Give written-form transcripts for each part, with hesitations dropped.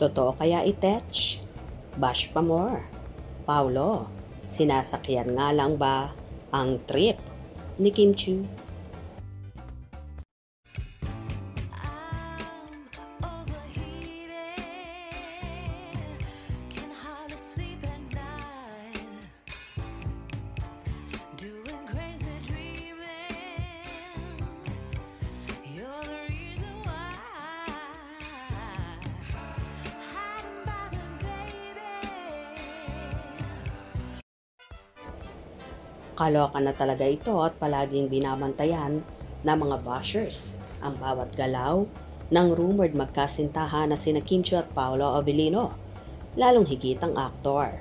Totoo kaya itech? Bash pa more. Paulo, sinasakyan nga lang ba ang trip ni Kim Chiu? Kaloka na talaga ito at palaging binabantayan ng mga bashers ang bawat galaw ng rumored magkasintahan na sina Kim Chiu at Paolo Abilino, lalong higit ang aktor.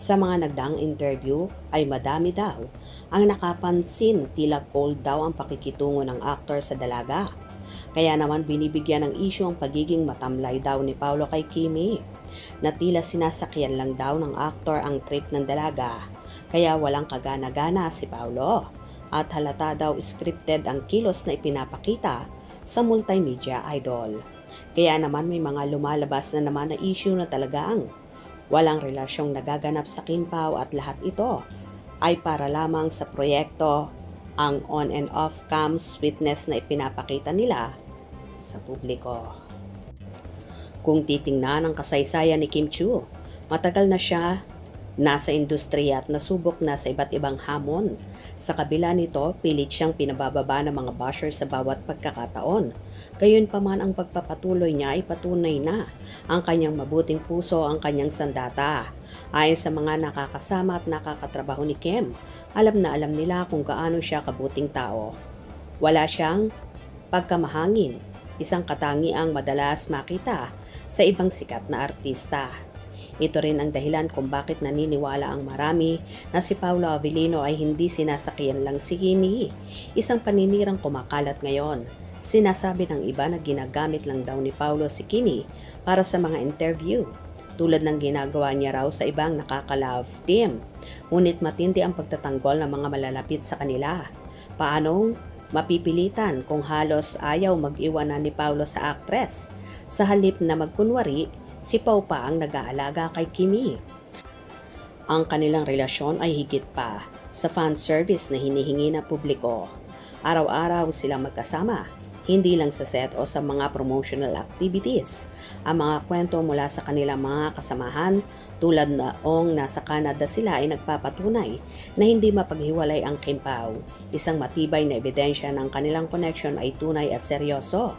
Sa mga nagdaang interview ay madami daw ang nakapansin na tila cold daw ang pakikitungo ng aktor sa dalaga. Kaya naman binibigyan ng issue ang pagiging matamlay daw ni Paolo kay Kimi, na tila sinasakyan lang daw ng aktor ang trip ng dalaga. Kaya walang kagana-gana si Paolo at halata daw scripted ang kilos na ipinapakita sa multimedia idol. Kaya naman may mga lumalabas na naman na issue na talagang walang relasyong nagaganap sa Kim Pao at lahat ito ay para lamang sa proyekto, ang on and off cam sweetness na ipinapakita nila sa publiko. Kung titingnan ang kasaysayan ni Kim Chiu, matagal na siya nasa industriya at nasubok na sa iba't ibang hamon. Sa kabila nito, pilit siyang pinabababa ng mga basher sa bawat pagkakataon. Gayunpaman ang pagpapatuloy niya ay patunay na ang kanyang mabuting puso ang kanyang sandata. Ayon sa mga nakakasama at nakakatrabaho ni Kim, alam na alam nila kung gaano siya kabuting tao. Wala siyang pagkamahangin, isang katangiang madalas makita sa ibang sikat na artista. Ito rin ang dahilan kung bakit naniniwala ang marami na si Paolo Abilino ay hindi sinasakyan lang si Kimi. Isang paninirang kumakalat ngayon. Sinasabi ng iba na ginagamit lang daw ni Paolo si Kimi para sa mga interview, tulad ng ginagawa niya raw sa ibang nakaka-love team. Ngunit matindi ang pagtatanggol ng mga malalapit sa kanila. Paanong mapipilitan kung halos ayaw mag-iwanan ni Paolo sa actress? Sa halip na magkunwari, si Pao pa ang nag-aalaga kay Kimi. Ang kanilang relasyon ay higit pa sa fan service na hinihingi ng publiko. Araw-araw silang magkasama, hindi lang sa set o sa mga promotional activities. Ang mga kwento mula sa kanilang mga kasamahan tulad noong nasa Canada sila ay nagpapatunay na hindi mapaghiwalay ang Kim Pao. Isang matibay na ebidensya ng kanilang connection ay tunay at seryoso.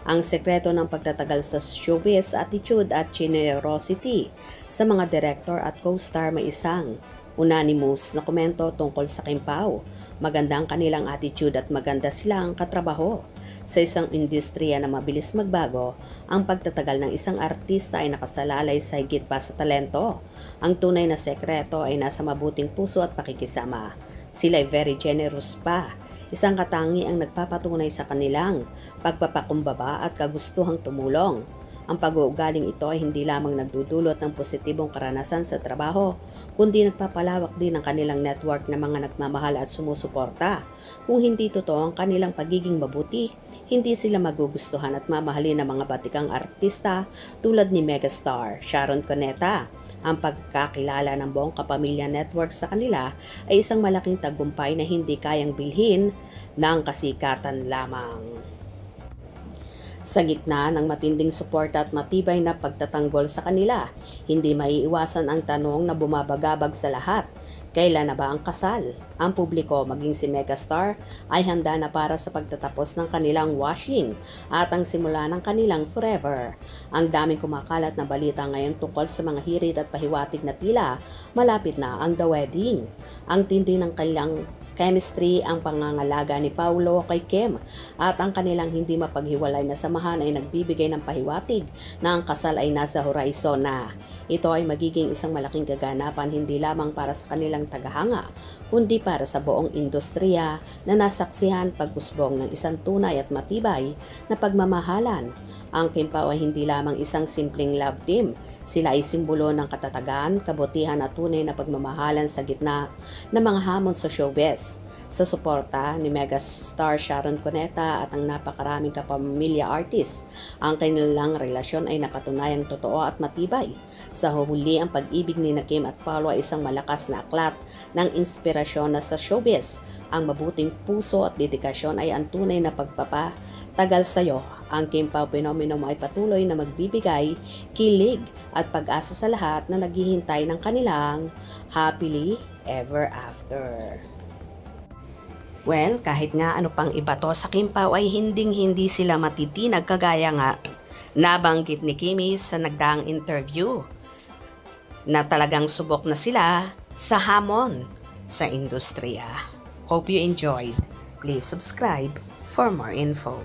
Ang sekreto ng pagtatagal sa showbiz, attitude at generosity sa mga director at co-star may isang unanimous na komento tungkol sa Kim Pao. Maganda ang kanilang attitude at maganda silang katrabaho. Sa isang industriya na mabilis magbago, ang pagtatagal ng isang artista ay nakasalalay sa higit pa sa talento. Ang tunay na sekreto ay nasa mabuting puso at pakikisama. Sila ay very generous pa. Isang katangi ang nagpapatunay sa kanilang pagpapakumbaba at kagustuhang tumulong. Ang pag-uugaling ito ay hindi lamang nagdudulot ng positibong karanasan sa trabaho, kundi nagpapalawak din ng kanilang network ng mga nagmamahal at sumusuporta. Kung hindi totoo ang kanilang pagiging mabuti, hindi sila magugustuhan at mamahalin ng mga batikang artista tulad ni megastar Sharon Cuneta. Ang pagkakilala ng buong Kapamilya Network sa kanila ay isang malaking tagumpay na hindi kayang bilhin ng kasikatan lamang. Sa gitna ng matinding suporta at matibay na pagtatanggol sa kanila, hindi maiiwasan ang tanong na bumabagabag sa lahat. Kailan na ba ang kasal? Ang publiko, maging si megastar, ay handa na para sa pagtatapos ng kanilang washing at ang simula ng kanilang forever. Ang daming kumakalat na balita ngayon tungkol sa mga hirit at pahiwatig na tila malapit na ang the wedding. Ang tindi ng kanilang chemistry, ang pangangalaga ni Paolo kay Kim at ang kanilang hindi mapaghiwalay na samahan ay nagbibigay ng pahiwatig na ang kasal ay nasa horizon na. Ito ay magiging isang malaking kaganapan hindi lamang para sa kanilang tagahanga, kundi para sa buong industriya na nasaksihan pag-usbong ng isang tunay at matibay na pagmamahalan. Ang Kim Pao ay hindi lamang isang simpleng love team. Sila ay simbolo ng katatagan, kabutihan at tunay na pagmamahalan sa gitna ng mga hamon sa showbiz. Sa suporta ni megastar Sharon Cuneta at ang napakaraming kapamilya artist, ang kanilang relasyon ay napatunayang totoo at matibay. Sa huli, ang pag-ibig ni Kim at Paolo ay isang malakas na aklat ng inspirasyon na sa showbiz. Ang mabuting puso at dedikasyon ay ang tunay na pagpapatagal sa'yo. Ang Kim Pao phenomenon ay patuloy na magbibigay kilig at pag-asa sa lahat na naghihintay ng kanilang happily ever after. Well, kahit nga ano pang iba to sa Kim Pao ay hindi sila matitinag kagaya nga nabanggit ni Kimi sa nagdaang interview na talagang subok na sila sa hamon sa industriya. Hope you enjoyed. Please subscribe for more info.